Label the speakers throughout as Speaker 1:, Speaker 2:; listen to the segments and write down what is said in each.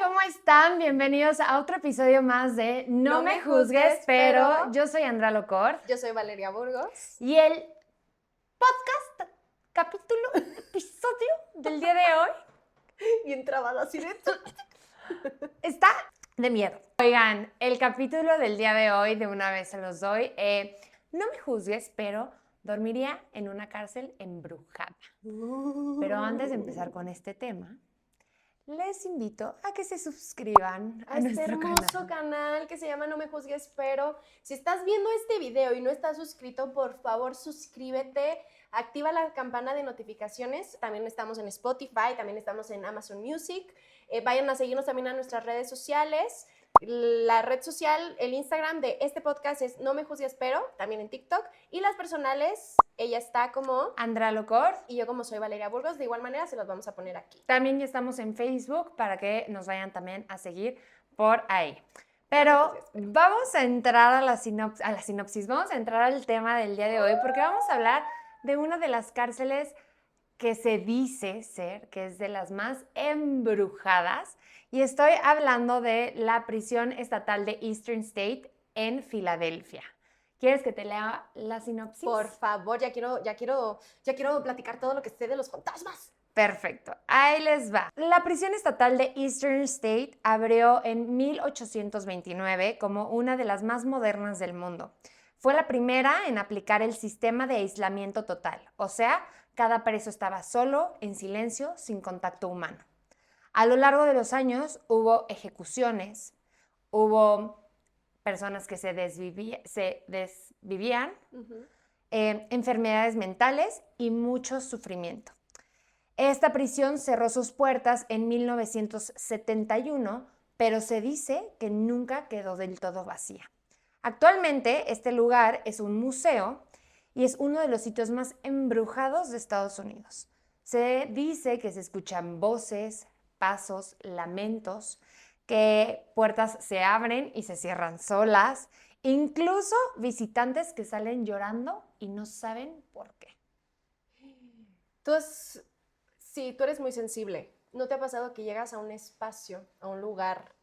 Speaker 1: ¿cómo están? Bienvenidos a otro episodio más de No me juzgues, pero yo soy Andrea Locor.
Speaker 2: Yo soy Valeria Burgos.
Speaker 1: Y el podcast, capítulo, episodio del día de hoy
Speaker 2: Bien trabada así de...
Speaker 1: está de miedo. Oigan, el capítulo del día de hoy, de una vez se los doy, no me juzgues, pero dormiría en una cárcel embrujada. Pero antes de empezar con este tema, les invito a que se suscriban a
Speaker 2: este
Speaker 1: nuestro
Speaker 2: hermoso canal que se llama No me juzgues, pero si estás viendo este video y no estás suscrito, por favor suscríbete, activa la campana de notificaciones. También estamos en Spotify, también estamos en Amazon Music. Vayan a seguirnos también a nuestras redes sociales. La red social, el Instagram de este podcast es No me juzgues, pero también en TikTok. Y las personales, ella está como
Speaker 1: Andrea Locor.
Speaker 2: Y yo como soy Valeria Burgos, de igual manera se los vamos a poner aquí.
Speaker 1: También ya estamos en Facebook para que nos vayan también a seguir por ahí. Pero vamos a entrar a la sinopsis, vamos a entrar al tema del día de hoy porque vamos a hablar de una de las cárceles que se dice ser, que es de las más embrujadas, y estoy hablando de la prisión estatal de Eastern State en Filadelfia. ¿Quieres que te lea la sinopsis?
Speaker 2: Por favor, ya quiero platicar todo lo que sé de los fantasmas.
Speaker 1: Perfecto, ahí les va. La prisión estatal de Eastern State abrió en 1829 como una de las más modernas del mundo. Fue la primera en aplicar el sistema de aislamiento total, o sea, cada preso estaba solo, en silencio, sin contacto humano. A lo largo de los años hubo ejecuciones, hubo personas que se desvivían, enfermedades mentales y mucho sufrimiento. Esta prisión cerró sus puertas en 1971, pero se dice que nunca quedó del todo vacía. Actualmente, este lugar es un museo y es uno de los sitios más embrujados de Estados Unidos. Se dice que se escuchan voces, pasos, lamentos, que puertas se abren y se cierran solas, incluso visitantes que salen llorando y no saben por qué.
Speaker 2: Sí, tú eres muy sensible. ¿No te ha pasado que llegas a un espacio, a un lugar,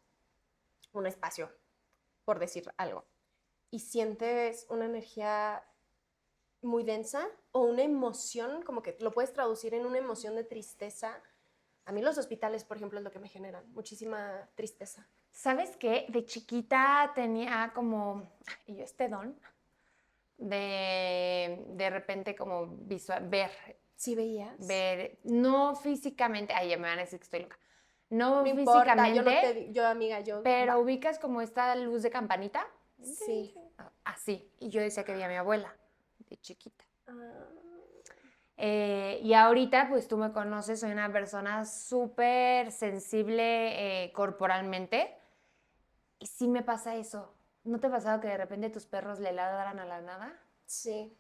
Speaker 2: un espacio, por decir algo, y sientes una energía muy densa o una emoción, como que lo puedes traducir en una emoción de tristeza? A mí los hospitales, por ejemplo, es lo que me generan muchísima tristeza.
Speaker 1: ¿Sabes qué? De chiquita tenía como, y yo este don, de repente como ver.
Speaker 2: ¿Sí veías?
Speaker 1: Ver, no físicamente, ay, ya me van a decir que estoy loca. No
Speaker 2: físicamente,
Speaker 1: importa,
Speaker 2: yo
Speaker 1: pero ubicas como esta luz de campanita.
Speaker 2: Sí.
Speaker 1: Así. Y yo decía que veía a mi abuela de chiquita.
Speaker 2: Ah.
Speaker 1: Y ahorita, pues tú me conoces, soy una persona súper sensible corporalmente. Y sí me pasa eso. ¿No te ha pasado que de repente tus perros le ladran a la nada?
Speaker 2: Sí.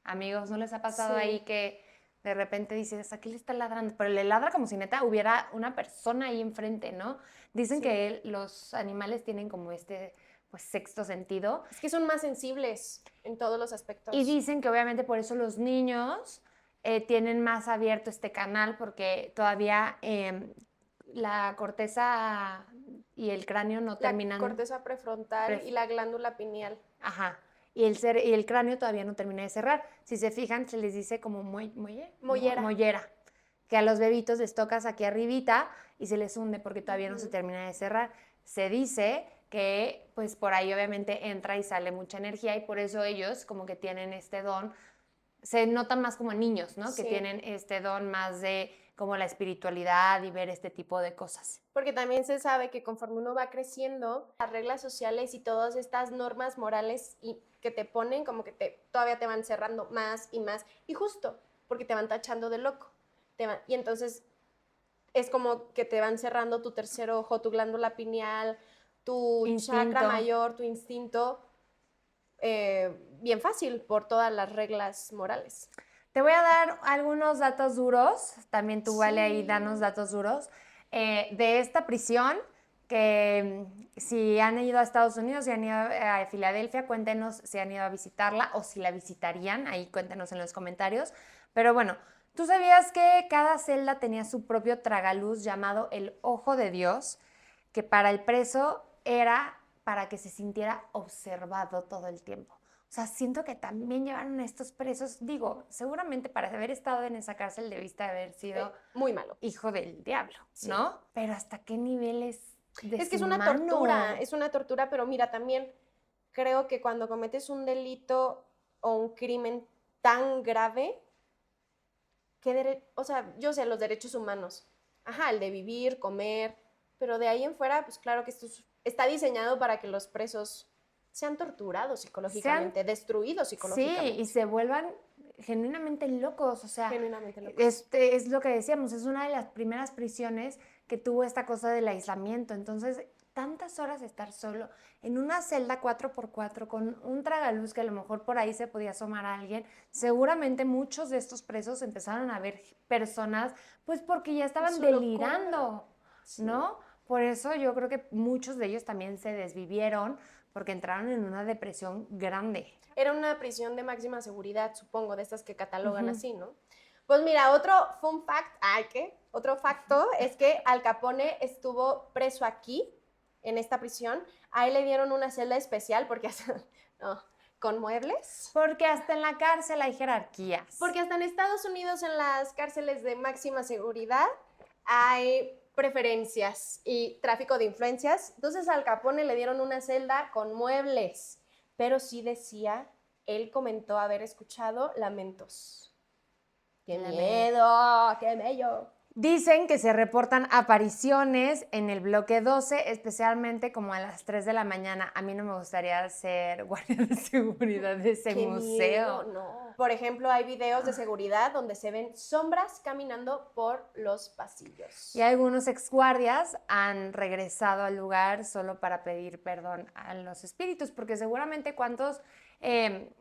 Speaker 1: Amigos, ¿no les ha pasado
Speaker 2: Sí.
Speaker 1: ahí que de repente dices, ¿a qué le está ladrando? Pero le ladra como si neta hubiera una persona ahí enfrente, ¿no? Dicen
Speaker 2: Sí.
Speaker 1: que los animales tienen como este, pues, sexto sentido.
Speaker 2: Es que son más sensibles en todos los aspectos.
Speaker 1: Y dicen que obviamente por eso los niños tienen más abierto este canal, porque todavía la corteza y el cráneo no terminan.
Speaker 2: La corteza prefrontal y la glándula pineal.
Speaker 1: Ajá. Y el cráneo todavía no termina de cerrar. Si se fijan, se les dice como mollera. Que a los bebitos les tocas aquí arribita y se les hunde porque todavía no se termina de cerrar. Se dice que pues por ahí obviamente entra y sale mucha energía y por eso ellos como que tienen este don. Se notan más como niños, ¿no?
Speaker 2: Sí.
Speaker 1: Que tienen este don más de como la espiritualidad y ver este tipo de cosas.
Speaker 2: Porque también se sabe que conforme uno va creciendo, las reglas sociales y todas estas normas morales y que te ponen como que todavía te van cerrando más y más. Y justo porque te van tachando de loco. Y entonces es como que te van cerrando tu tercer ojo, tu glándula pineal, tu chakra mayor, tu instinto. Bien fácil por todas las reglas morales.
Speaker 1: Te voy a dar algunos datos duros, también tú, Vale, ahí danos datos duros, de esta prisión, que si han ido a Estados Unidos, si han ido a Filadelfia, cuéntenos si han ido a visitarla o si la visitarían, ahí cuéntenos en los comentarios. Pero bueno, ¿Tú sabías que cada celda tenía su propio tragaluz llamado el Ojo de Dios, que para el preso era para que se sintiera observado todo el tiempo? O sea, siento que también llevaron a estos presos, digo, seguramente para haber estado en esa cárcel debiste haber sido
Speaker 2: Muy malo.
Speaker 1: hijo del diablo,
Speaker 2: Sí.
Speaker 1: ¿no? Pero ¿hasta qué niveles
Speaker 2: Es que es una tortura, pero mira, también creo que cuando cometes un delito o un crimen tan grave, o sea, yo sé, los derechos humanos, ajá, el de vivir, comer, pero de ahí en fuera, pues claro que está diseñado para que los presos sean torturados psicológicamente, destruidos psicológicamente.
Speaker 1: Sí, y se vuelvan genuinamente locos, o sea,
Speaker 2: Genuinamente locos.
Speaker 1: Es lo que decíamos, es una de las primeras prisiones que tuvo esta cosa del aislamiento, entonces tantas horas de estar solo en una celda 4x4 con un tragaluz que a lo mejor por ahí se podía asomar a alguien, seguramente muchos de estos presos empezaron a ver personas, pues porque ya estaban
Speaker 2: Su
Speaker 1: delirando,
Speaker 2: locura. Sí.
Speaker 1: ¿no? Por eso yo creo que muchos de ellos también se desvivieron porque entraron en una depresión grande.
Speaker 2: Era una prisión de máxima seguridad, supongo, de estas que catalogan así, ¿no? Pues mira, otro fun fact, otro facto es que Al Capone estuvo preso aquí, en esta prisión. A él le dieron una celda especial porque con muebles.
Speaker 1: Porque hasta en la cárcel hay jerarquías.
Speaker 2: Porque hasta en Estados Unidos, en las cárceles de máxima seguridad, hay preferencias y tráfico de influencias. Entonces al Capone le dieron una celda con muebles, pero sí decía, él comentó haber escuchado lamentos. ¡Qué miedo! ¡Qué bello!
Speaker 1: Dicen que se reportan apariciones en el bloque 12, especialmente como a las 3 de la mañana. A mí no me gustaría ser guardia de seguridad de ese
Speaker 2: ¡Qué
Speaker 1: museo!
Speaker 2: miedo! No. Por ejemplo, hay videos de seguridad donde se ven sombras caminando por los pasillos.
Speaker 1: Y algunos exguardias han regresado al lugar solo para pedir perdón a los espíritus, porque seguramente cuántos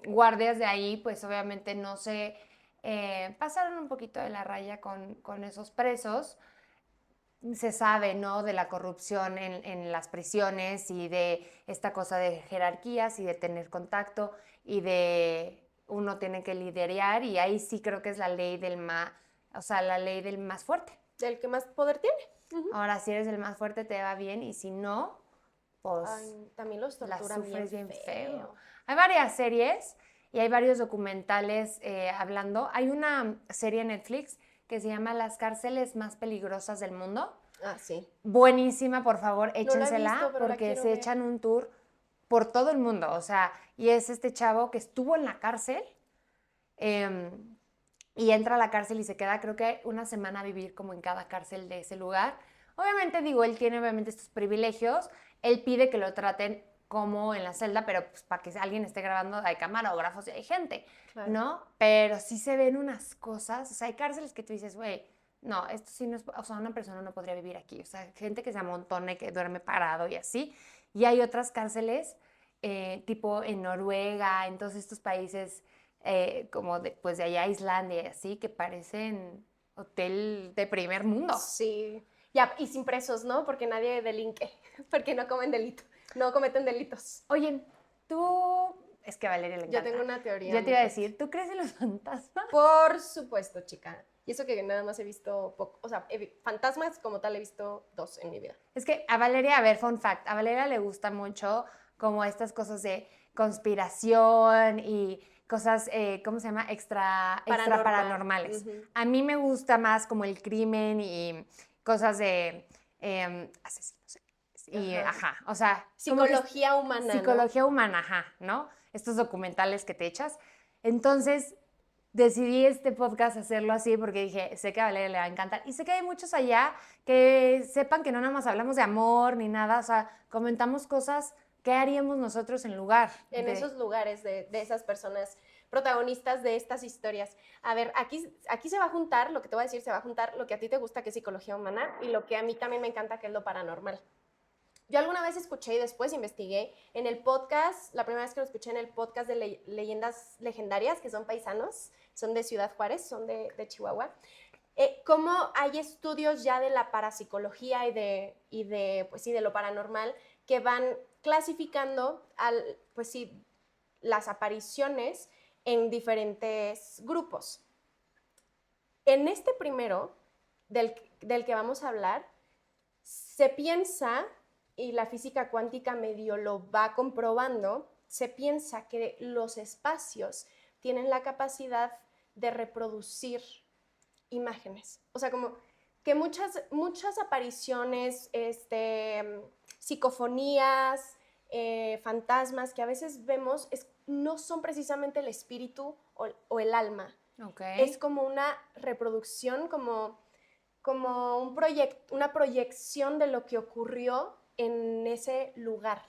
Speaker 1: guardias de ahí, pues obviamente no se pasaron un poquito de la raya con esos presos. Se sabe, ¿no?, de la corrupción en las prisiones y de esta cosa de jerarquías y de tener contacto y de uno tiene que liderar, y ahí sí creo que es la ley del la ley del más fuerte.
Speaker 2: Del que más poder tiene.
Speaker 1: Ahora, si eres el más fuerte te va bien, y si no, pues
Speaker 2: también los
Speaker 1: la
Speaker 2: torturan
Speaker 1: sufres bien
Speaker 2: feo.
Speaker 1: feo. Hay varias series y hay varios documentales hablando. Hay una serie en Netflix que se llama Las cárceles más peligrosas del mundo.
Speaker 2: Ah, sí.
Speaker 1: Buenísima, por favor, échensela,
Speaker 2: No la he visto, pero la
Speaker 1: porque
Speaker 2: quiero
Speaker 1: se
Speaker 2: ver.
Speaker 1: echan un tour por todo el mundo, o sea, y es este chavo que estuvo en la cárcel y entra a la cárcel y se queda, creo que una semana a vivir como en cada cárcel de ese lugar. Obviamente, digo, él tiene obviamente estos privilegios, él pide que lo traten como en la celda, pero pues para que alguien esté grabando hay camarógrafos y hay gente,
Speaker 2: Claro.
Speaker 1: ¿no? Pero sí se ven unas cosas, o sea, hay cárceles que tú dices, güey, no, esto sí no es, o sea, una persona no podría vivir aquí, o sea, gente que se amontone, que duerme parado y así, y hay otras cárceles, tipo en Noruega, en todos estos países, como pues de allá Islandia y así, que parecen hotel de primer mundo.
Speaker 2: Sí. Ya, y sin presos, ¿no? Porque nadie delinque, porque no cometen delitos.
Speaker 1: Oye, tú, es que a Valeria le encanta.
Speaker 2: Yo tengo una teoría.
Speaker 1: Yo te iba a decir, ¿tú crees en los fantasmas?
Speaker 2: Por supuesto, chica. Y eso que nada más he visto poco, o sea, fantasmas como tal he visto 2 en mi vida.
Speaker 1: Es que a Valeria, a ver, fun fact, a Valeria le gusta mucho como estas cosas de conspiración y cosas, ¿cómo se llama? Extra paranormales. A mí me gusta más como el crimen y cosas de asesinos. Y, o sea...
Speaker 2: Psicología humana,
Speaker 1: Psicología humana, ¿no? Estos documentales que te echas. Entonces, decidí este podcast hacerlo así porque dije, sé que a Valeria le va a encantar. Y sé que hay muchos allá que sepan que no nada más hablamos de amor ni nada, o sea, comentamos cosas que haríamos nosotros en lugar.
Speaker 2: En esos lugares de esas personas protagonistas de estas historias. A ver, aquí se va a juntar, lo que te voy a decir, se va a juntar lo que a ti te gusta, que es psicología humana, y lo que a mí también me encanta, que es lo paranormal. Yo alguna vez escuché y después investigué en el podcast, la primera vez que lo escuché en el podcast de leyendas legendarias, que son paisanos, son de Ciudad Juárez, son de Chihuahua, cómo hay estudios ya de la parapsicología y de lo paranormal que van clasificando las apariciones en diferentes grupos. En este primero, del que vamos a hablar, se piensa, y la física cuántica medio lo va comprobando, se piensa que los espacios tienen la capacidad de reproducir imágenes. O sea, como que muchas apariciones, psicofonías, fantasmas que a veces vemos no son precisamente el espíritu o el alma.
Speaker 1: Okay.
Speaker 2: Es como una reproducción, como una proyección de lo que ocurrió en ese lugar.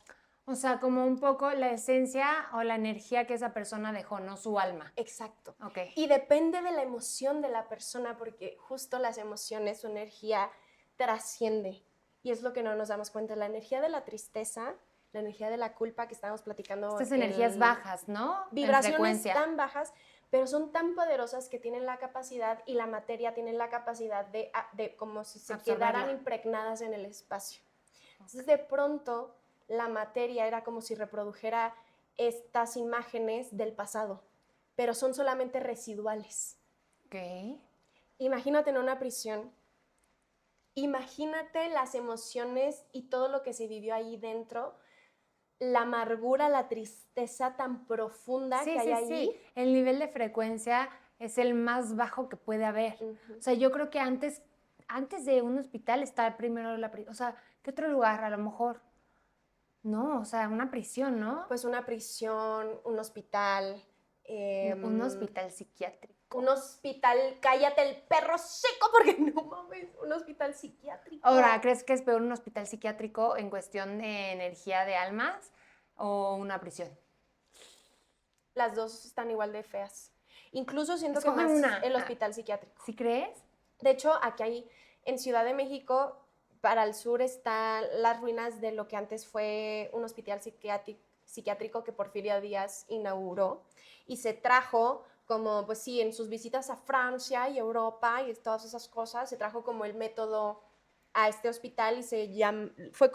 Speaker 1: O sea, como un poco la esencia o la energía que esa persona dejó, no su alma.
Speaker 2: Exacto.
Speaker 1: Okay.
Speaker 2: Y depende de la emoción de la persona, porque justo las emociones, su energía trasciende. Y es lo que no nos damos cuenta. La energía de la tristeza, la energía de la culpa que estábamos platicando.
Speaker 1: Estas energías bajas, ¿no?
Speaker 2: Vibraciones tan bajas, pero son tan poderosas que tienen la capacidad, y la materia tiene la capacidad de como si se quedaran impregnadas en el espacio. Entonces, de pronto, la materia era como si reprodujera estas imágenes del pasado, pero son solamente residuales.
Speaker 1: Okay.
Speaker 2: Imagínate en una prisión, imagínate las emociones y todo lo que se vivió ahí dentro, la amargura, la tristeza tan profunda que hay ahí.
Speaker 1: Sí. El nivel de frecuencia es el más bajo que puede haber.
Speaker 2: Uh-huh.
Speaker 1: O sea, yo creo que antes de un hospital está primero o sea, ¿qué otro lugar? A lo mejor, no, o sea, una prisión, ¿no?
Speaker 2: Pues una prisión, un hospital.
Speaker 1: Un hospital psiquiátrico.
Speaker 2: Un hospital, cállate el perro seco, porque no mames, un hospital psiquiátrico.
Speaker 1: Ahora, ¿crees que es peor un hospital psiquiátrico en cuestión de energía de almas o una prisión?
Speaker 2: Las dos están igual de feas. Incluso siento
Speaker 1: Escoge
Speaker 2: que más
Speaker 1: una.
Speaker 2: el hospital psiquiátrico.
Speaker 1: ¿Sí crees?
Speaker 2: De hecho, aquí hay, en Ciudad de México, para el sur, están las ruinas de lo que antes fue un hospital psiquiátrico que Porfirio Díaz inauguró, y se trajo como, pues sí, en sus visitas a Francia y Europa y todas esas cosas, se trajo como el método a este hospital, y se llama,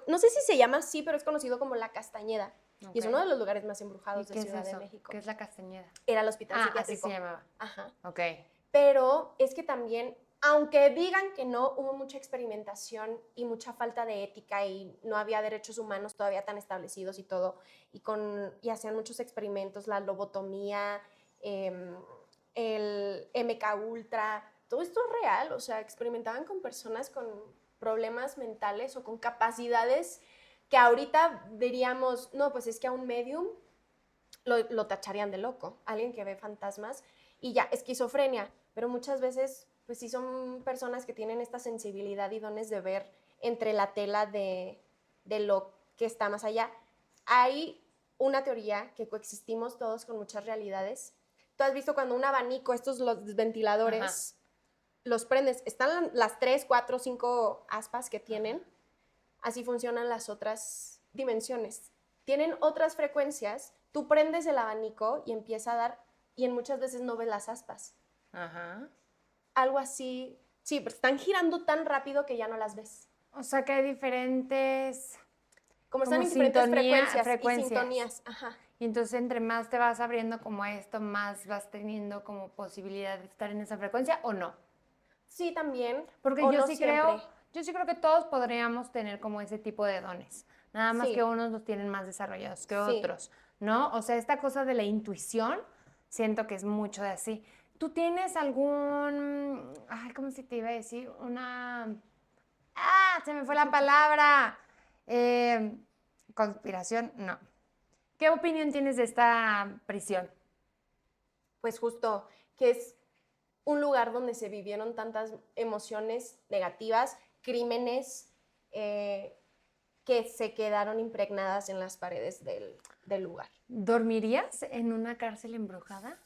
Speaker 2: no sé si se llama así, pero es conocido como La Castañeda. Okay. Y es uno de los lugares más embrujados de Ciudad de México.
Speaker 1: ¿Qué es La Castañeda?
Speaker 2: Era el hospital psiquiátrico.
Speaker 1: Así se llamaba.
Speaker 2: Ajá.
Speaker 1: Ok.
Speaker 2: Pero es que también, aunque digan que no, hubo mucha experimentación y mucha falta de ética, y no había derechos humanos todavía tan establecidos y todo, y hacían muchos experimentos, la lobotomía, el MK Ultra, todo esto es real. O sea, experimentaban con personas con problemas mentales o con capacidades que ahorita diríamos, no, pues es que a un medium lo tacharían de loco, alguien que ve fantasmas y ya, esquizofrenia, pero muchas veces pues sí son personas que tienen esta sensibilidad y dones de ver entre la tela de lo que está más allá. Hay una teoría que coexistimos todos con muchas realidades. Tú has visto cuando un abanico, los ventiladores, ajá, los prendes, están las 3, 4, 5 aspas que tienen, ajá, así funcionan las otras dimensiones. Tienen otras frecuencias, tú prendes el abanico y empieza a dar, y en muchas veces no ves las aspas. Ajá. Algo así, sí, pero están girando tan rápido que ya no las ves.
Speaker 1: O sea que hay diferentes...
Speaker 2: Como están en diferentes frecuencias y sintonías. Ajá.
Speaker 1: Y entonces entre más te vas abriendo como esto, más vas teniendo como posibilidad de estar en esa frecuencia, ¿o no?
Speaker 2: Sí, también.
Speaker 1: Porque yo sí creo que todos podríamos tener como ese tipo de dones. Nada más que unos los tienen más desarrollados que otros, ¿no? O sea, esta cosa de la intuición, siento que es mucho de así. ¿Tú tienes algún... Ay, ¿cómo se te iba a decir? Se me fue la palabra. Conspiración, no. ¿Qué opinión tienes de esta prisión?
Speaker 2: Pues justo que es un lugar donde se vivieron tantas emociones negativas, crímenes que se quedaron impregnadas en las paredes del lugar.
Speaker 1: ¿Dormirías en una cárcel embrujada?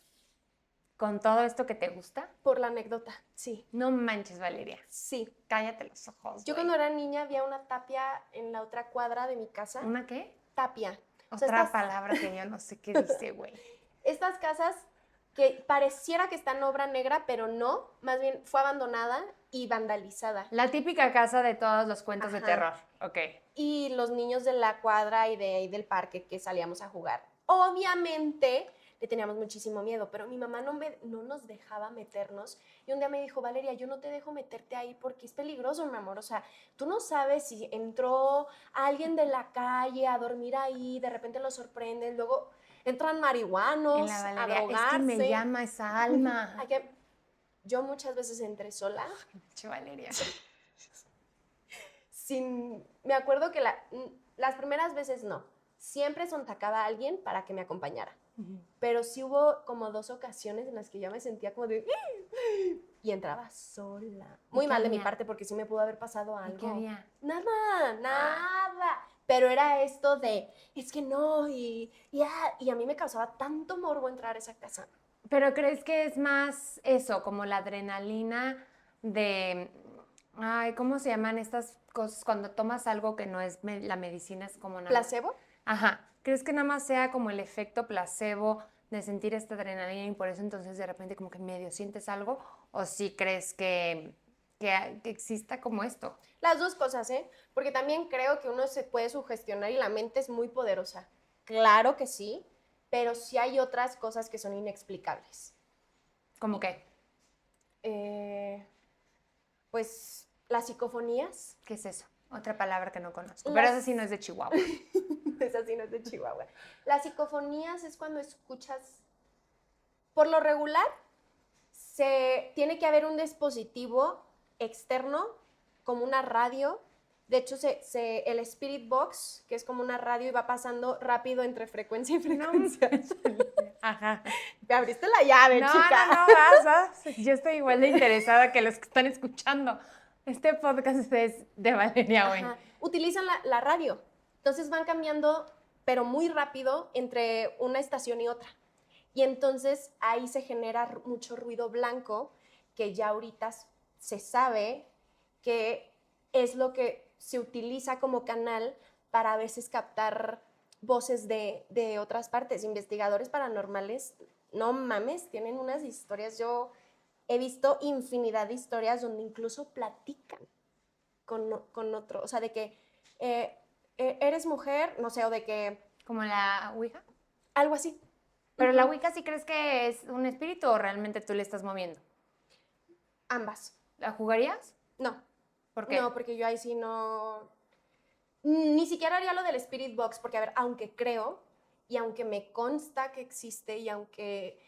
Speaker 1: ¿Con todo esto que te gusta?
Speaker 2: Por la anécdota, sí.
Speaker 1: No manches, Valeria.
Speaker 2: Sí.
Speaker 1: Cállate los ojos.
Speaker 2: Yo cuando era niña había una tapia en la otra cuadra de mi casa.
Speaker 1: ¿Una qué?
Speaker 2: Tapia.
Speaker 1: Otra palabra que yo no sé qué dice, güey.
Speaker 2: Estas casas que pareciera que está en obra negra, pero no. Más bien fue abandonada y vandalizada.
Speaker 1: La típica casa de todos los cuentos de terror. Ok.
Speaker 2: Y los niños de la cuadra y de ahí del parque que salíamos a jugar. Obviamente le teníamos muchísimo miedo, pero mi mamá no nos dejaba meternos. Y un día me dijo, Valeria, yo no te dejo meterte ahí porque es peligroso, mi amor. O sea, tú no sabes si entró alguien de la calle a dormir ahí, de repente lo sorprenden, luego entran marihuanos
Speaker 1: En la
Speaker 2: a
Speaker 1: Valeria, es que me
Speaker 2: drogarse.
Speaker 1: llama esa alma.
Speaker 2: Yo muchas veces entré sola.
Speaker 1: Pinche Valeria.
Speaker 2: Me acuerdo que las primeras veces no. Siempre contactaba a alguien para que me acompañara. Pero sí hubo como 2 ocasiones en las que ya me sentía como de... Y entraba sola. Muy mal de mi parte porque sí me pudo haber pasado algo.
Speaker 1: ¿Y qué había?
Speaker 2: Nada. Pero era esto de, es que no, y a mí me causaba tanto morbo entrar a esa casa.
Speaker 1: ¿Pero crees que es más eso, como la adrenalina de... Ay, ¿cómo se llaman estas cosas cuando tomas algo que no es la medicina? Es como nada.
Speaker 2: ¿Placebo?
Speaker 1: Ajá. ¿Crees que nada más sea como el efecto placebo de sentir esta adrenalina y por eso entonces de repente como que medio sientes algo? ¿O sí crees que exista como esto?
Speaker 2: Las 2 cosas, ¿eh? Porque también creo que uno se puede sugestionar y la mente es muy poderosa. Claro que sí, pero sí hay otras cosas que son inexplicables.
Speaker 1: ¿Cómo qué?
Speaker 2: Pues las psicofonías.
Speaker 1: ¿Qué es eso? Otra palabra que no conozco. Pero eso sí no es de Chihuahua.
Speaker 2: Esa sí no es de Chihuahua. Las psicofonías es cuando escuchas, por lo regular, tiene que haber un dispositivo externo, como una radio. De hecho, el Spirit Box, que es como una radio y va pasando rápido entre frecuencia y frecuencia.
Speaker 1: Ajá.
Speaker 2: Me abriste la llave, chica.
Speaker 1: No, vas. Yo estoy igual de interesada que los que están escuchando. Este podcast es de Valeria Wayne.
Speaker 2: Utilizan la radio. Entonces van cambiando, pero muy rápido, entre una estación y otra. Y entonces ahí se genera mucho ruido blanco, que ya ahorita se sabe que es lo que se utiliza como canal para a veces captar voces de otras partes. Investigadores paranormales, no mames, tienen unas historias. Yo he visto infinidad de historias donde incluso platican con otro. O sea, de que eres mujer, no sé, o de que...
Speaker 1: ¿Como la Ouija?
Speaker 2: Algo así.
Speaker 1: ¿Pero la Ouija sí crees que es un espíritu o realmente tú le estás moviendo?
Speaker 2: Ambas.
Speaker 1: ¿La jugarías?
Speaker 2: No.
Speaker 1: ¿Por qué?
Speaker 2: No, porque yo ahí sí no... Ni siquiera haría lo del Spirit Box, porque, a ver, aunque creo, y aunque me consta que existe, y aunque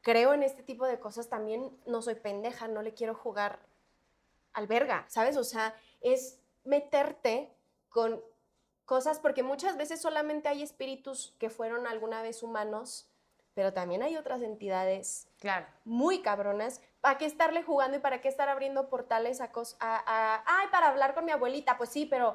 Speaker 2: creo en este tipo de cosas, también no soy pendeja, no le quiero jugar al verga, ¿sabes? O sea, es meterte con cosas, porque muchas veces solamente hay espíritus que fueron alguna vez humanos, pero también hay otras entidades muy cabronas. ¿Para qué estarle jugando y para qué estar abriendo portales ay, para hablar con mi abuelita? Pues sí, pero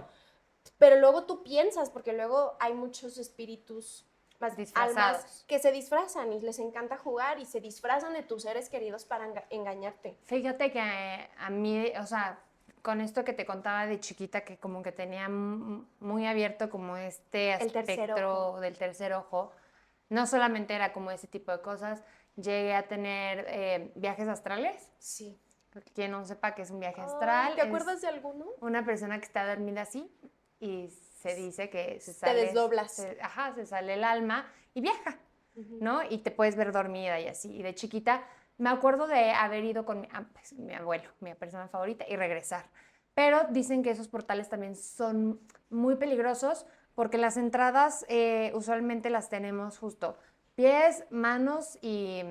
Speaker 2: luego tú piensas, porque luego hay muchos espíritus, más almas, que se disfrazan y les encanta jugar y se disfrazan de tus seres queridos para engañarte.
Speaker 1: Fíjate que a mí, o sea, con esto que te contaba de chiquita, que como que tenía muy abierto como este aspecto del tercer ojo, no solamente era como ese tipo de cosas, llegué a tener viajes astrales.
Speaker 2: Sí.
Speaker 1: Quien no sepa qué es un viaje astral.
Speaker 2: ¿Te acuerdas de alguno?
Speaker 1: Una persona que está dormida así y se dice que se sale...
Speaker 2: Te desdoblas.
Speaker 1: Se sale el alma y viaja, ¿no? Y te puedes ver dormida y así. Y de chiquita me acuerdo de haber ido con mi abuelo, mi persona favorita, y regresar. Pero dicen que esos portales también son muy peligrosos porque las entradas usualmente las tenemos justo pies, manos y...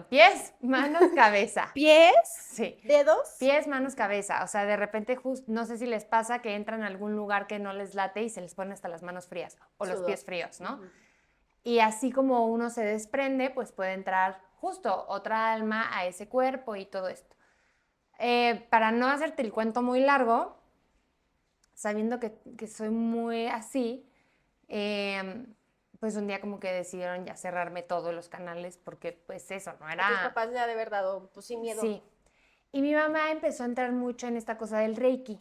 Speaker 1: pies, manos, cabeza.
Speaker 2: ¿Pies?
Speaker 1: Sí.
Speaker 2: ¿Dedos?
Speaker 1: Pies, manos, cabeza. O sea, de repente, no sé si les pasa que entran a algún lugar que no les late y se les ponen hasta las manos frías o los pies fríos, ¿no? Y así como uno se desprende, pues puede entrar justo otra alma a ese cuerpo y todo esto. Para no hacerte el cuento muy largo, sabiendo que soy muy así, pues un día como que decidieron ya cerrarme todos los canales porque pues eso, no era...
Speaker 2: Tus papás ya de verdad, pues sin miedo.
Speaker 1: Sí. Y mi mamá empezó a entrar mucho en esta cosa del Reiki,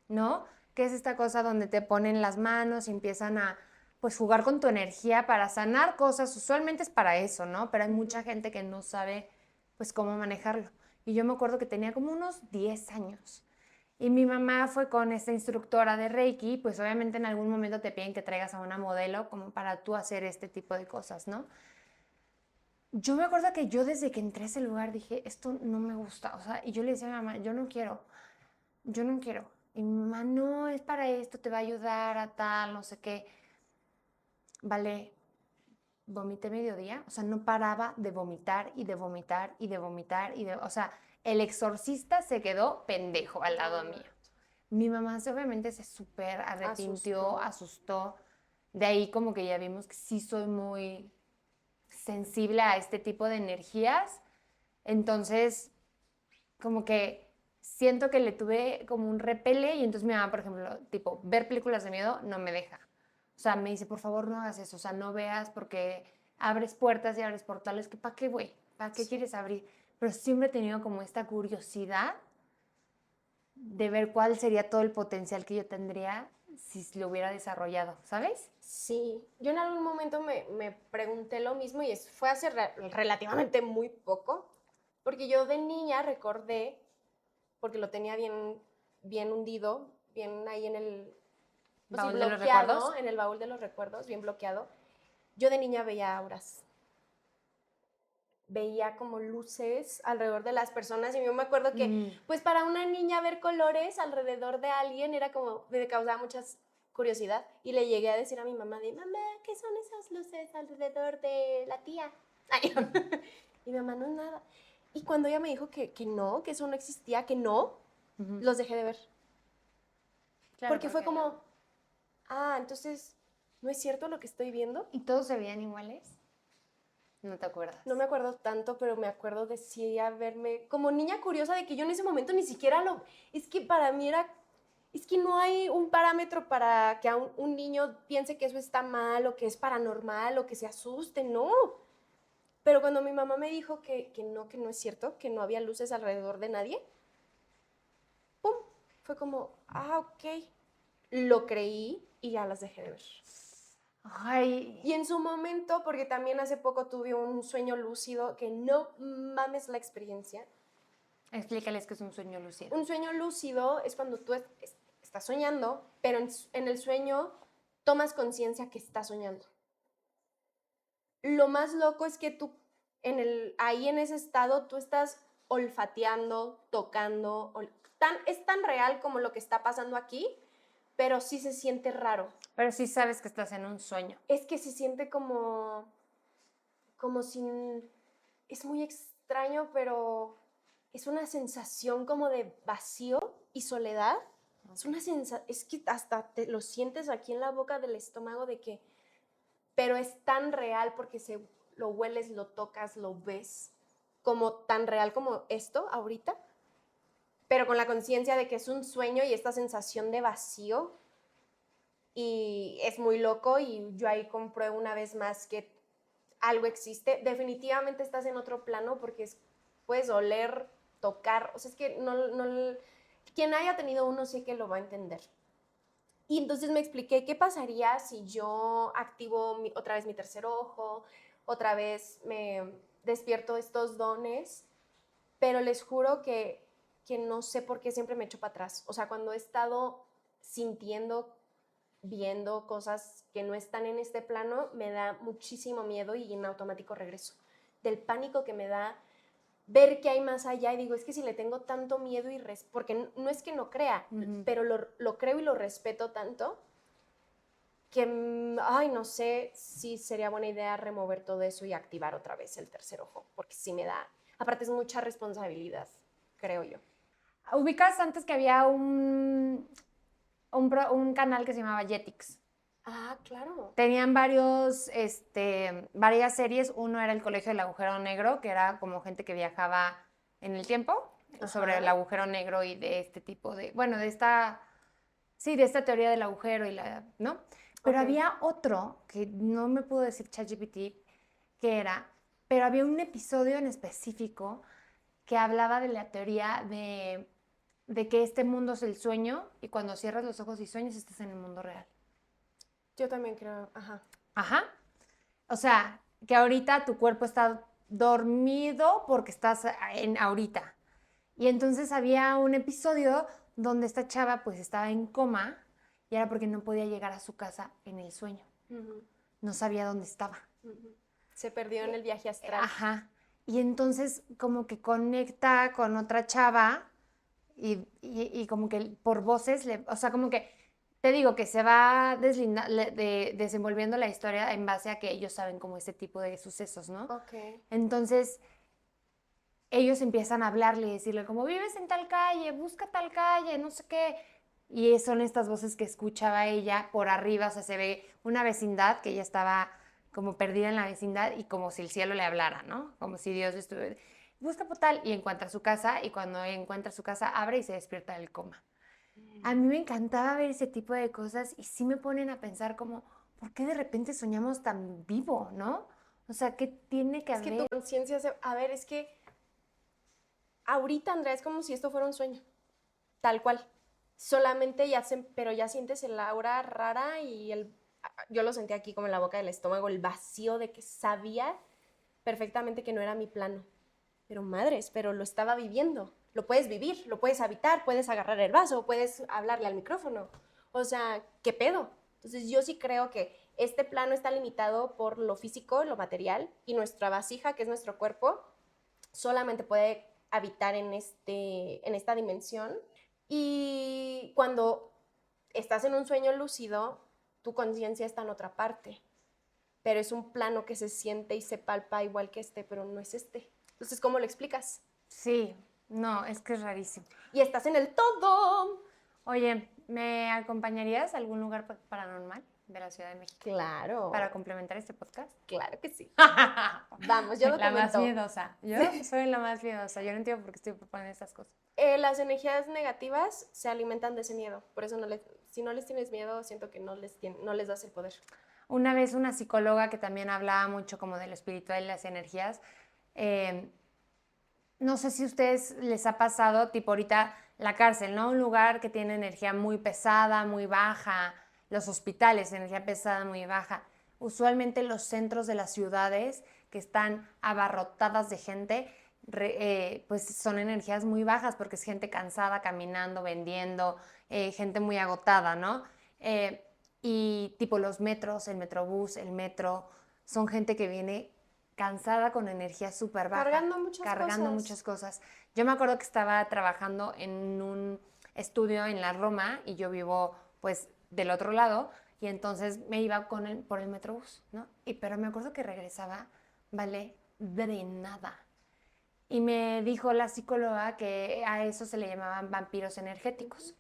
Speaker 1: ¿no? Que es esta cosa donde te ponen las manos y empiezan a pues jugar con tu energía para sanar cosas. Usualmente es para eso, ¿no? Pero hay mucha gente que no sabe pues cómo manejarlo. Y yo me acuerdo que tenía como unos 10 años Y mi mamá fue con esta instructora de Reiki, pues obviamente en algún momento te piden que traigas a una modelo como para tú hacer este tipo de cosas, ¿no? Yo me acuerdo que yo desde que entré a ese lugar dije, esto no me gusta, o sea, y yo le decía a mi mamá, yo no quiero. Y mi mamá, no, es para esto, te va a ayudar a tal, no sé qué. Vale, vomité mediodía, o sea, no paraba de vomitar y de vomitar y de vomitar o sea, el exorcista se quedó pendejo al lado mío. Mi mamá obviamente se súper arrepintió, asustó. De ahí como que ya vimos que sí soy muy sensible a este tipo de energías. Entonces, como que siento que le tuve como un repele y entonces mi mamá, por ejemplo, tipo, ver películas de miedo no me deja. O sea, me dice, por favor, no hagas eso, o sea, no veas porque abres puertas y abres portales, que ¿para qué, güey? ¿Para qué quieres abrir? Pero siempre he tenido como esta curiosidad de ver cuál sería todo el potencial que yo tendría si lo hubiera desarrollado, ¿sabes?
Speaker 2: Sí, yo en algún momento me pregunté lo mismo y fue hace relativamente muy poco, porque yo de niña recordé, porque lo tenía bien hundido, bien ahí en el, pues sí,
Speaker 1: ¿Baúl de los
Speaker 2: bloqueado,
Speaker 1: recuerdos?
Speaker 2: en el baúl de los recuerdos, bien bloqueado. Yo de niña veía auras, veía como luces alrededor de las personas y yo me acuerdo que, pues para una niña ver colores alrededor de alguien era como, me causaba mucha curiosidad y le llegué a decir a mi mamá de, mamá, ¿qué son esas luces alrededor de la tía? Ay, y mi mamá, no es nada. Y cuando ella me dijo que no, que eso no existía, que no, los dejé de ver.
Speaker 1: Claro,
Speaker 2: Porque fue como, entonces, ¿no es cierto lo que estoy viendo?
Speaker 1: ¿Y todos se veían iguales? No te acuerdas.
Speaker 2: No me acuerdo tanto, pero me acuerdo de sí verme como niña curiosa de que yo en ese momento ni siquiera lo... Es que para mí era... Es que no hay un parámetro para que a un niño piense que eso está mal o que es paranormal o que se asuste, no. Pero cuando mi mamá me dijo que no es cierto, que no había luces alrededor de nadie, ¡pum! Fue como, ok. Lo creí y ya las dejé de ver.
Speaker 1: Ay.
Speaker 2: Y en su momento, porque también hace poco tuve un sueño lúcido, que no mames la experiencia.
Speaker 1: Explícales que es un sueño lúcido.
Speaker 2: Un sueño lúcido es cuando tú estás soñando, pero en el sueño tomas conciencia que estás soñando. Lo más loco es que tú, ahí en ese estado, tú estás olfateando, tocando, es tan real como lo que está pasando aquí, pero sí se siente raro.
Speaker 1: Pero sí sabes que estás en un sueño.
Speaker 2: Es que se siente como si, es muy extraño, pero es una sensación como de vacío y soledad. Okay. Es una sensación, es que hasta te lo sientes aquí en la boca del estómago de que, pero es tan real porque lo hueles, lo tocas, lo ves, como tan real como esto ahorita, pero con la conciencia de que es un sueño y esta sensación de vacío. Y es muy loco y yo ahí compruebo una vez más que algo existe. Definitivamente estás en otro plano porque puedes oler, tocar, o sea, es que quien haya tenido uno sí que lo va a entender. Y entonces me expliqué qué pasaría si yo activo otra vez mi tercer ojo, otra vez me despierto estos dones, pero les juro que no sé por qué siempre me echo para atrás. O sea, cuando he estado sintiendo, viendo cosas que no están en este plano, me da muchísimo miedo y en automático regreso. Del pánico que me da ver que hay más allá y digo, es que si le tengo tanto miedo porque no es que no crea, pero lo creo y lo respeto tanto que, no sé si sería buena idea remover todo eso y activar otra vez el tercer ojo, porque sí me da, aparte es mucha responsabilidad, creo yo.
Speaker 1: ¿Ubicas antes que había un canal que se llamaba Jetix?
Speaker 2: Claro.
Speaker 1: Tenían varias series. Uno era El Colegio del Agujero Negro, que era como gente que viajaba en el tiempo. Ajá. Sobre el agujero negro y de este tipo de, bueno, de esta teoría del agujero ¿no? Pero había otro que no me pudo decir ChatGPT que era, pero había un episodio en específico que hablaba de la teoría de que este mundo es el sueño y cuando cierras los ojos y sueñas estás en el mundo real.
Speaker 2: Yo también creo,
Speaker 1: Ajá. O sea, que ahorita tu cuerpo está dormido porque estás ahorita. Y entonces había un episodio donde esta chava pues estaba en coma y era porque no podía llegar a su casa en el sueño. No sabía dónde estaba.
Speaker 2: Se perdió en el viaje astral.
Speaker 1: Ajá. Y entonces como que conecta con otra chava y como que por voces, o sea, como que te digo que se va desenvolviendo la historia en base a que ellos saben como este tipo de sucesos, ¿no?
Speaker 2: Ok.
Speaker 1: Entonces ellos empiezan a hablarle y decirle como vives en tal calle, busca tal calle, no sé qué. Y son estas voces que escuchaba ella por arriba, o sea, se ve una vecindad que ella estaba como perdida en la vecindad y como si el cielo le hablara, ¿no? Como si Dios estuviera, busca por tal y encuentra su casa y cuando encuentra su casa abre y se despierta del coma. A mí me encantaba ver ese tipo de cosas y sí me ponen a pensar como, ¿por qué de repente soñamos tan vivo, no? O sea, ¿qué tiene que
Speaker 2: Es que
Speaker 1: haber?
Speaker 2: tu conciencia se... A ver, es que ahorita, Andrea, es como si esto fuera un sueño. Tal cual. Solamente pero ya sientes el aura rara y yo lo sentí aquí como en la boca del estómago, el vacío de que sabía perfectamente que no era mi plano. Pero madres, pero lo estaba viviendo. Lo puedes vivir, lo puedes habitar, puedes agarrar el vaso, puedes hablarle al micrófono. O sea, ¿qué pedo? Entonces yo sí creo que este plano está limitado por lo físico, lo material, y nuestra vasija, que es nuestro cuerpo, solamente puede habitar en esta dimensión. Y cuando estás en un sueño lúcido, tu conciencia está en otra parte, pero es un plano que se siente y se palpa igual que este, pero no es este. Entonces, ¿cómo lo explicas?
Speaker 1: Sí, no, es que es rarísimo.
Speaker 2: Y estás en el todo.
Speaker 1: Oye, ¿me acompañarías a algún lugar paranormal de la Ciudad de México
Speaker 2: Claro,
Speaker 1: para complementar este podcast?
Speaker 2: claro que sí. Vamos, yo
Speaker 1: La más
Speaker 2: documento.
Speaker 1: miedosa. Yo soy la más miedosa. Yo no entiendo por qué estoy proponiendo estas cosas.
Speaker 2: Las energías negativas se alimentan de ese miedo. Por eso si no les tienes miedo, siento que no les das el poder.
Speaker 1: Una vez una psicóloga que también hablaba mucho como de lo espiritual y las energías, no sé si a ustedes les ha pasado, tipo ahorita la cárcel, ¿no? Un lugar que tiene energía muy pesada, muy baja, los hospitales, energía pesada, muy baja. Usualmente los centros de las ciudades que están abarrotadas de gente, pues son energías muy bajas porque es gente cansada, caminando, vendiendo, gente muy agotada, ¿no? Y tipo los metros, el metrobús, el metro, son gente que viene cansada con energía súper baja.
Speaker 2: Cargando
Speaker 1: muchas cosas. Yo me acuerdo que estaba trabajando en un estudio en la Roma y yo vivo pues del otro lado y entonces me iba por el metrobús, ¿no? Pero me acuerdo que regresaba, vale, drenada. Y me dijo la psicóloga que a eso se le llamaban vampiros energéticos,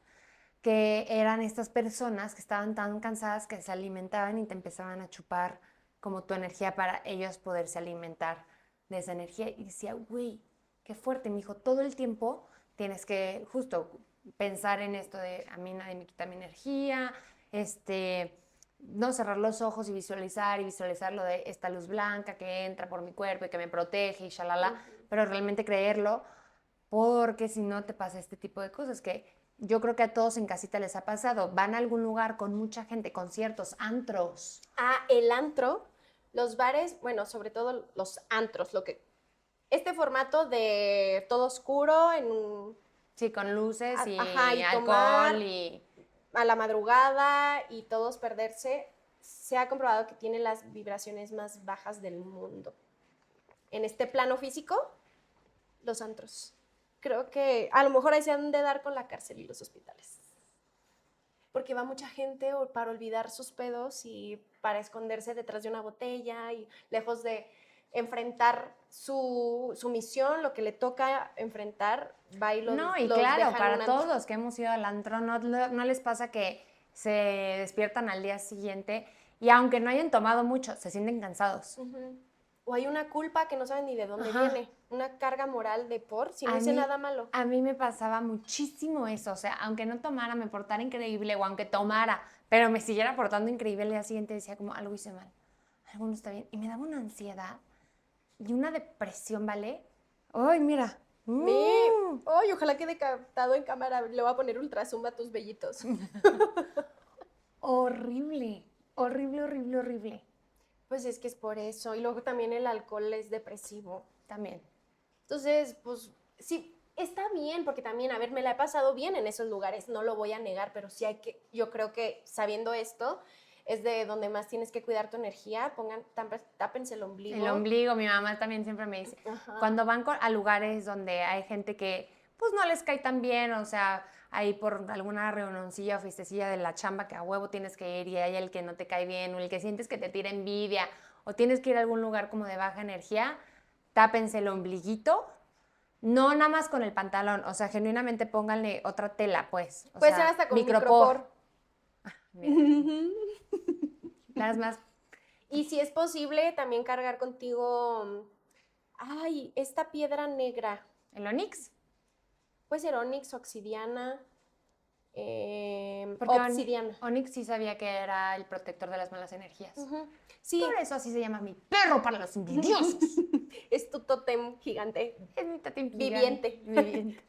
Speaker 1: que eran estas personas que estaban tan cansadas que se alimentaban y te empezaban a chupar como tu energía para ellos poderse alimentar de esa energía. Y decía, güey, qué fuerte. Me dijo, todo el tiempo tienes que justo pensar en esto de a mí nadie me quita mi energía, no cerrar los ojos y visualizar lo de esta luz blanca que entra por mi cuerpo y que me protege y shalala, pero realmente creerlo, porque si no te pasa este tipo de cosas que yo creo que a todos en casita les ha pasado. Van a algún lugar con mucha gente, conciertos, antros.
Speaker 2: El antro, los bares, bueno, sobre todo los antros, este formato de todo oscuro
Speaker 1: Sí, con luces y
Speaker 2: y
Speaker 1: alcohol y...
Speaker 2: a la madrugada y todos perderse, se ha comprobado que tiene las vibraciones más bajas del mundo. En este plano físico, los antros. Creo que a lo mejor ahí se han de dar con la cárcel y los hospitales. Porque va mucha gente para olvidar sus pedos y para esconderse detrás de una botella y lejos de enfrentar su misión, lo que le toca enfrentar, va y los
Speaker 1: No, y
Speaker 2: los
Speaker 1: claro,
Speaker 2: deja en
Speaker 1: para
Speaker 2: un antro.
Speaker 1: todos los que hemos ido al antro, no les pasa que se despiertan al día siguiente y aunque no hayan tomado mucho, se sienten cansados.
Speaker 2: O hay una culpa que no saben ni de dónde viene, una carga moral si no hice nada malo.
Speaker 1: A mí me pasaba muchísimo eso, o sea, aunque no tomara, me portara increíble, o aunque tomara, pero me siguiera portando increíble, el día siguiente decía como, algo hice mal, algo no está bien, y me daba una ansiedad y una depresión, ¿vale? ¡Ay, mira!
Speaker 2: ¡Ay, ojalá quede captado en cámara! Le voy a poner ultrazoom a tus vellitos.
Speaker 1: Horrible, horrible, horrible, horrible.
Speaker 2: Pues es que es por eso. Y luego también el alcohol es depresivo.
Speaker 1: También.
Speaker 2: Entonces, pues sí, está bien, porque también, a ver, me la he pasado bien en esos lugares, no lo voy a negar, pero sí hay que, yo creo que sabiendo esto, es de donde más tienes que cuidar tu energía, tápense el ombligo.
Speaker 1: El ombligo, mi mamá también siempre me dice,
Speaker 2: Ajá.
Speaker 1: cuando van a lugares donde hay gente que pues no les cae tan bien, o sea, ahí por alguna reunioncilla o fiestecilla de la chamba que a huevo tienes que ir y hay el que no te cae bien o el que sientes que te tira envidia o tienes que ir a algún lugar como de baja energía, tápense el ombliguito, no nada más con el pantalón, o sea, genuinamente pónganle otra tela, pues. O
Speaker 2: Puede
Speaker 1: sea,
Speaker 2: ser hasta con micropor.
Speaker 1: Mira, las más,
Speaker 2: Y si es posible, también cargar contigo, ay, esta piedra negra.
Speaker 1: el onix.
Speaker 2: Puede ser onix, obsidiana,
Speaker 1: Porque
Speaker 2: obsidiana.
Speaker 1: Onix sí sabía que era el protector de las malas energías.
Speaker 2: Ujú. Sí,
Speaker 1: Por eso así se llama mi perro para los envidiosos.
Speaker 2: es tu tótem gigante.
Speaker 1: Es mi tótem
Speaker 2: Viviente.
Speaker 1: viviente.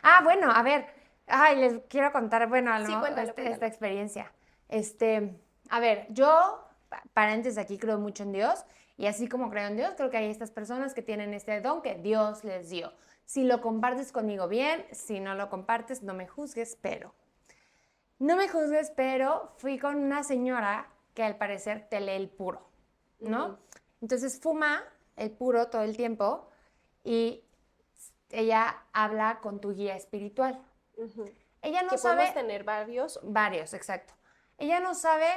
Speaker 1: Ah, bueno, a ver. Ay, les quiero contar, bueno,
Speaker 2: Sí, cuéntalo,
Speaker 1: esta
Speaker 2: cuéntalo.
Speaker 1: experiencia. A ver, yo, paréntesis aquí, creo mucho en Dios. Y así como creo en Dios, creo que hay estas personas que tienen este don que Dios les dio. Si lo compartes conmigo bien, si no lo compartes, no me juzgues, pero... No me juzgues, pero fui con una señora que al parecer te lee el puro, ¿no?
Speaker 2: Ujú.
Speaker 1: Entonces fuma el puro todo el tiempo y ella habla con tu guía espiritual.
Speaker 2: Ujú.
Speaker 1: Ella no
Speaker 2: Que
Speaker 1: sabe...
Speaker 2: podemos tener varios.
Speaker 1: Varios, exacto. Ella no sabe,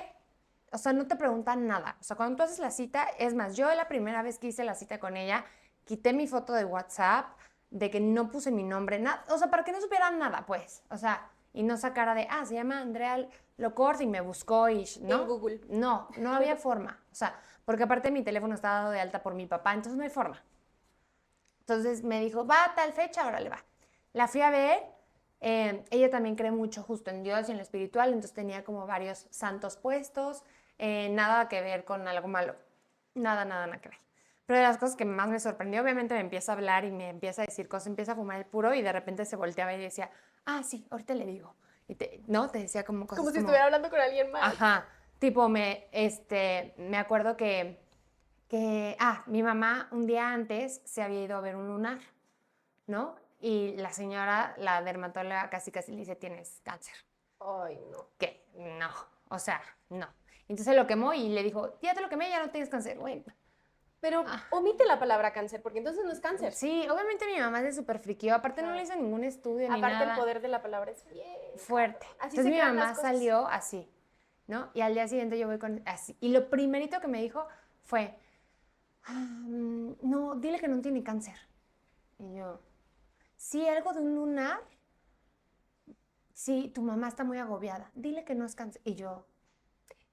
Speaker 1: o sea, no te pregunta nada. O sea, cuando tú haces la cita, es más, yo la primera vez que hice la cita con ella, quité mi foto de WhatsApp, de que no puse mi nombre, nada, o sea, para que no supieran nada, pues. O sea, y no sacara de, se llama Andrea Locort y me buscó y, ¿no?
Speaker 2: En Google.
Speaker 1: No, no había forma. O sea, porque aparte mi teléfono estaba dado de alta por mi papá, entonces no hay forma. Entonces me dijo, va a tal fecha, órale, va. La fui a ver. Ella también cree mucho justo en Dios y en lo espiritual, entonces tenía como varios santos puestos, nada que ver con algo malo, nada que ver. Pero de las cosas que más me sorprendió, obviamente me empieza a hablar y me empieza a decir cosas, empieza a fumar el puro y de repente se volteaba y decía, sí, ahorita le digo. Y te decía como cosas
Speaker 2: Como si estuviera hablando con alguien más.
Speaker 1: Ajá, tipo me acuerdo mi mamá un día antes se había ido a ver un lunar, ¿no? Y la señora, la dermatóloga, casi le dice, tienes cáncer.
Speaker 2: Ay, no.
Speaker 1: ¿Qué? No, o sea, no. Entonces lo quemó y le dijo, ya te lo quemé, ya no tienes cáncer, güey.
Speaker 2: Pero omite la palabra cáncer, porque entonces no es cáncer.
Speaker 1: Sí, obviamente mi mamá se súper friqueó, aparte no le hizo ningún estudio ni nada.
Speaker 2: Aparte el poder de la palabra es bien
Speaker 1: fuerte.
Speaker 2: Así
Speaker 1: Entonces
Speaker 2: se
Speaker 1: mi
Speaker 2: crean
Speaker 1: mamá
Speaker 2: las cosas.
Speaker 1: salió así, ¿no? Y al día siguiente yo voy con así. Y lo primerito que me dijo fue, no, dile que no tiene cáncer. Y yo, sí, algo de un lunar. Sí, tu mamá está muy agobiada. Dile que no es cáncer. Y yo,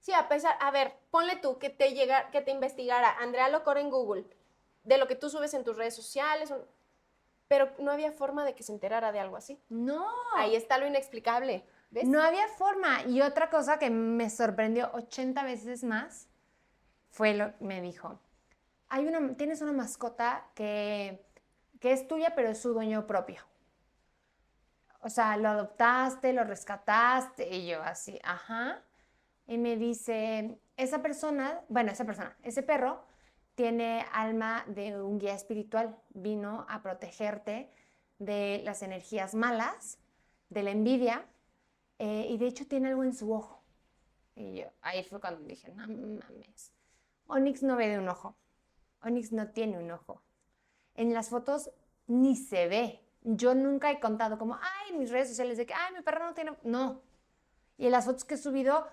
Speaker 2: Sí, a ver, ponle tú que te investigara Andrea Locor en Google de lo que tú subes en tus redes sociales, pero no había forma de que se enterara de algo así.
Speaker 1: no.
Speaker 2: Ahí está lo inexplicable, ¿ves?
Speaker 1: No había forma. Y otra cosa que me sorprendió 80 veces más me dijo, tienes una mascota que es tuya, pero es su dueño propio. O sea, lo adoptaste, lo rescataste, y yo así, ajá. Y me dice, ese perro tiene alma de un guía espiritual, vino a protegerte de las energías malas, de la envidia, y de hecho tiene algo en su ojo. Y yo, ahí fue cuando dije, no mames, Onix no ve de un ojo, Onix no tiene un ojo. En las fotos ni se ve. Yo nunca he contado como, en mis redes sociales de que, mi perro no tiene, no. Y en las fotos que he subido,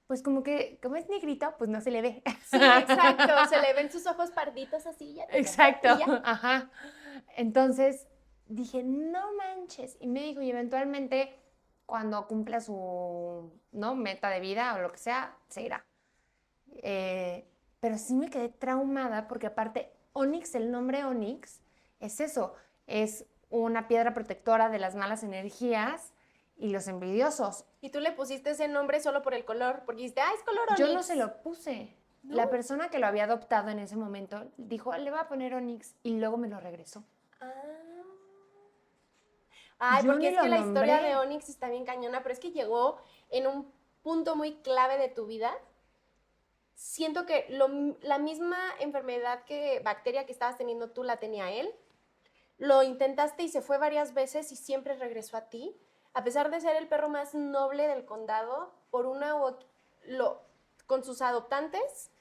Speaker 1: pues como es negrito, pues no se le ve.
Speaker 2: Sí, exacto, se le ven sus ojos parditos así. Ya,
Speaker 1: Exacto,
Speaker 2: ya.
Speaker 1: ajá. Entonces dije, no manches. Y me dijo, y eventualmente cuando cumpla su meta de vida o lo que sea, se irá. Pero sí me quedé traumada porque aparte, Onix, el nombre Onix, es eso, es una piedra protectora de las malas energías y los envidiosos.
Speaker 2: Y tú le pusiste ese nombre solo por el color, porque dijiste, es color Onix.
Speaker 1: Yo no se lo puse.
Speaker 2: ¿No?
Speaker 1: La persona que lo había adoptado en ese momento dijo, le va a poner Onix y luego me lo regresó.
Speaker 2: Porque es que la historia
Speaker 1: nombré.
Speaker 2: de Onix está bien cañona, pero es que llegó en un punto muy clave de tu vida. Siento que la misma bacteria que estabas teniendo tú la tenía él. lo intentaste y se fue varias veces y siempre regresó a ti, a pesar de ser el perro más noble del condado, por una u con sus adoptantes,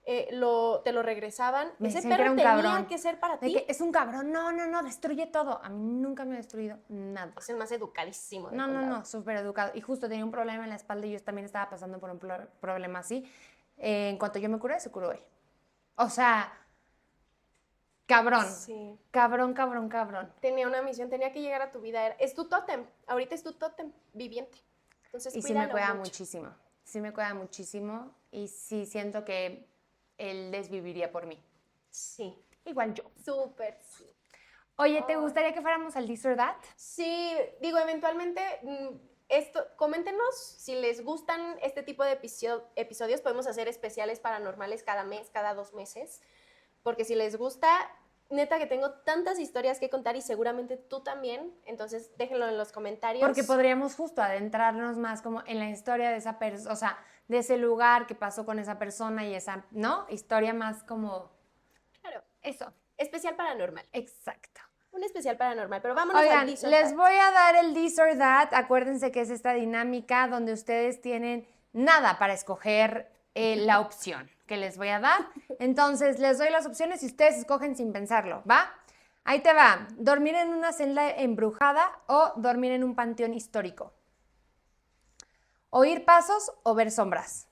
Speaker 2: te lo regresaban.
Speaker 1: Me
Speaker 2: Ese
Speaker 1: decían que
Speaker 2: perro
Speaker 1: era un
Speaker 2: tenía
Speaker 1: cabrón.
Speaker 2: que ser para
Speaker 1: De
Speaker 2: ti.
Speaker 1: que es un cabrón, no, destruye todo. A mí nunca me ha destruido nada.
Speaker 2: Es el más educadísimo del
Speaker 1: No,
Speaker 2: condado.
Speaker 1: súper educado. Y justo tenía un problema en la espalda y yo también estaba pasando por un problema así. En cuanto yo me curé, se curó él. O sea, cabrón.
Speaker 2: Sí.
Speaker 1: Cabrón.
Speaker 2: Tenía una misión, tenía que llegar a tu vida. Es tu tótem. Ahorita es tu tótem viviente. Entonces,
Speaker 1: Y sí me
Speaker 2: cuídalo
Speaker 1: cuida
Speaker 2: mucho.
Speaker 1: muchísimo. Sí me cuida muchísimo. Y sí siento que él desviviría por mí.
Speaker 2: Sí.
Speaker 1: Igual yo.
Speaker 2: Súper, sí.
Speaker 1: Oye, ¿te gustaría que fuéramos al This or That?
Speaker 2: Sí, digo, eventualmente, coméntenos si les gustan este tipo de episodios. Podemos hacer especiales paranormales cada mes, cada 2 meses. Porque si les gusta, neta que tengo tantas historias que contar y seguramente tú también. Entonces, déjenlo en los comentarios.
Speaker 1: Porque podríamos justo adentrarnos más como en la historia de esa persona, o sea, de ese lugar que pasó con esa persona y esa, ¿no? Historia más como...
Speaker 2: Claro.
Speaker 1: Eso.
Speaker 2: Especial paranormal.
Speaker 1: Exacto.
Speaker 2: Un especial paranormal, pero vámonos
Speaker 1: Oigan,
Speaker 2: al This or
Speaker 1: les
Speaker 2: That.
Speaker 1: voy a dar el This or That. Acuérdense que es esta dinámica donde ustedes tienen nada para escoger la opción que les voy a dar. Entonces, les doy las opciones y ustedes escogen sin pensarlo, ¿va? Ahí te va. ¿Dormir en una celda embrujada o dormir en un panteón histórico? ¿Oír pasos o ver sombras?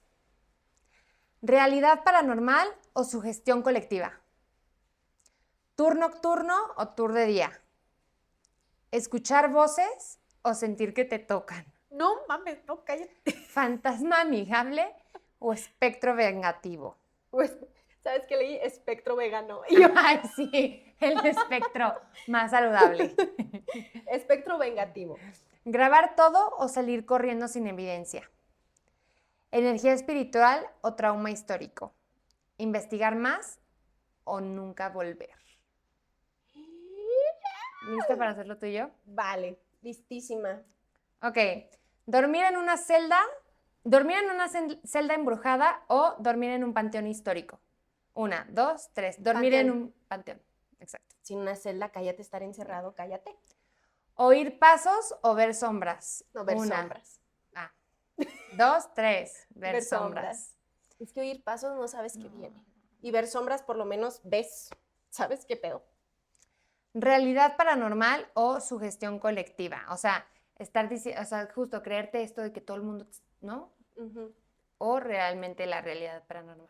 Speaker 1: ¿Realidad paranormal o sugestión colectiva? ¿Tour nocturno o tour de día? ¿Escuchar voces o sentir que te tocan?
Speaker 2: No mames, no, cállate.
Speaker 1: ¿Fantasma amigable o espectro vengativo?
Speaker 2: Pues, ¿sabes qué leí? Espectro vegano. Y yo,
Speaker 1: Ay, sí, el espectro más saludable.
Speaker 2: espectro vengativo.
Speaker 1: ¿Grabar todo o salir corriendo sin evidencia? ¿Energía espiritual o trauma histórico? ¿Investigar más o nunca volver? ¿Lista para hacerlo tú y yo?
Speaker 2: Vale, listísima.
Speaker 1: Ok. ¿Dormir en una celda embrujada o dormir en un panteón histórico? 1, 2, 3. Dormir en un panteón. Exacto.
Speaker 2: Sin una celda, cállate, estar encerrado, cállate.
Speaker 1: ¿Oír pasos o ver sombras?
Speaker 2: No, ver
Speaker 1: 1,
Speaker 2: sombras.
Speaker 1: 2, 3. Ver sombras.
Speaker 2: Es que oír pasos no sabes qué viene. Y ver sombras por lo menos ves. ¿Sabes qué pedo?
Speaker 1: ¿Realidad paranormal o sugestión colectiva? O sea, justo creerte esto de que todo el mundo, ¿no?
Speaker 2: Uh-huh.
Speaker 1: O realmente la realidad paranormal.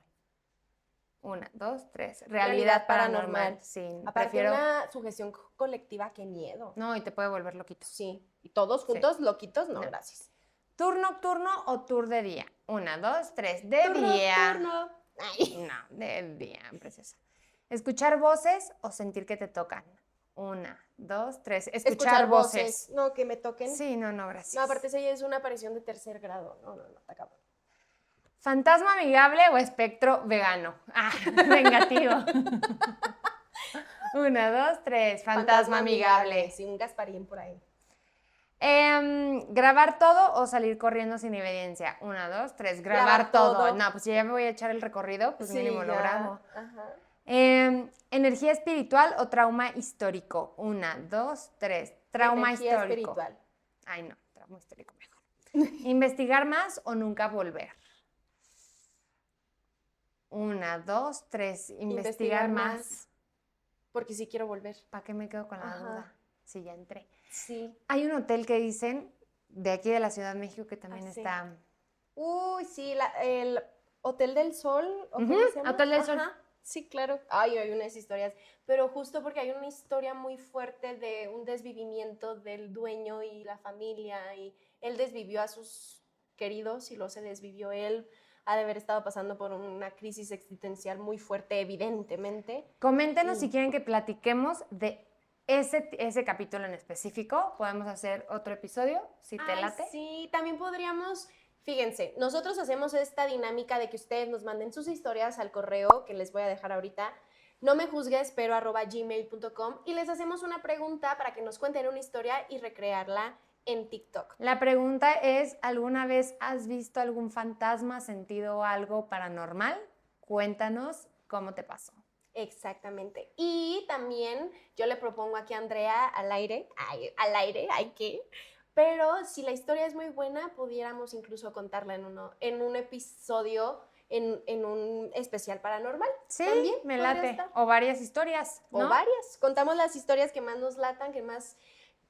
Speaker 1: 1, 2, 3. Realidad paranormal. Sí,
Speaker 2: Aparte
Speaker 1: prefiero...
Speaker 2: una sugestión colectiva, qué miedo.
Speaker 1: No, y te puede volver loquito.
Speaker 2: Sí. ¿Y todos juntos, loquitos? No,
Speaker 1: No.
Speaker 2: gracias.
Speaker 1: ¿Tour nocturno o tour de día? 1, 2, 3. De día.
Speaker 2: Turno. Ay.
Speaker 1: No, de día, preciosa. ¿Escuchar voces o sentir que te tocan? 1, 2, 3. Escuchar voces.
Speaker 2: No, que me toquen.
Speaker 1: Sí, no, gracias.
Speaker 2: No, aparte esa ya es una aparición de 3er grado. No, está cabrón.
Speaker 1: ¿Fantasma amigable o espectro vegano? Vengativo. 1, 2, 3. Fantasma amigable.
Speaker 2: Sí, un Gasparín por ahí.
Speaker 1: ¿Grabar todo o salir corriendo sin evidencia? 1, 2, 3. Grabar todo. No, pues si ya me voy a echar el recorrido, pues
Speaker 2: Sí,
Speaker 1: mínimo lo
Speaker 2: ya.
Speaker 1: grabo.
Speaker 2: Ajá.
Speaker 1: ¿Energía espiritual o trauma histórico? 1, 2, 3. Trauma
Speaker 2: Energía
Speaker 1: histórico.
Speaker 2: espiritual.
Speaker 1: Ay, no, trauma histórico mejor. ¿Investigar más o nunca volver? 1, 2, 3. Investigar más.
Speaker 2: Porque sí quiero volver.
Speaker 1: ¿Para qué me quedo con la
Speaker 2: Ajá.
Speaker 1: duda? Sí, ya entré.
Speaker 2: Sí.
Speaker 1: Hay un hotel que dicen de aquí de la Ciudad de México que también
Speaker 2: sí.
Speaker 1: está...
Speaker 2: Uy, sí, el Hotel del Sol. ¿O cómo
Speaker 1: Ujú,
Speaker 2: se llama?
Speaker 1: Hotel del Sol.
Speaker 2: Ajá. Sí, claro. Ay, hay unas historias. Pero justo porque hay una historia muy fuerte de un desvivimiento del dueño y la familia. Y él desvivió a sus queridos y luego se desvivió él. Ha de haber estado pasando por una crisis existencial muy fuerte, evidentemente.
Speaker 1: Coméntenos si quieren que platiquemos de ese capítulo en específico. Podemos hacer otro episodio, si te late.
Speaker 2: Sí, también podríamos... Fíjense, nosotros hacemos esta dinámica de que ustedes nos manden sus historias al correo que les voy a dejar ahorita, nomejuzgues@gmail.com, y les hacemos una pregunta para que nos cuenten una historia y recrearla en TikTok.
Speaker 1: La pregunta es, ¿alguna vez has visto algún fantasma, sentido algo paranormal? Cuéntanos cómo te pasó.
Speaker 2: Exactamente. Y también yo le propongo aquí a Andrea al aire, hay que, pero si la historia es muy buena, pudiéramos incluso contarla en un episodio, en un especial paranormal.
Speaker 1: Sí,
Speaker 2: También
Speaker 1: me
Speaker 2: podría
Speaker 1: late.
Speaker 2: estar.
Speaker 1: O varias historias,
Speaker 2: O
Speaker 1: ¿no?
Speaker 2: varias. Contamos las historias que más nos latan, que más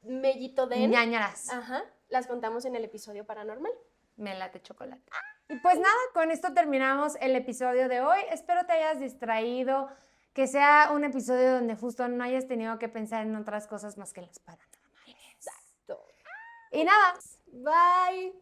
Speaker 2: mellito den.
Speaker 1: Ñañaras.
Speaker 2: Ajá. Las contamos en el episodio paranormal.
Speaker 1: Me late chocolate. Y pues nada, con esto terminamos el episodio de hoy. Espero te hayas distraído, que sea un episodio donde justo no hayas tenido que pensar en otras cosas más que las paranormales.
Speaker 2: Exacto.
Speaker 1: Y nada,
Speaker 2: Bye.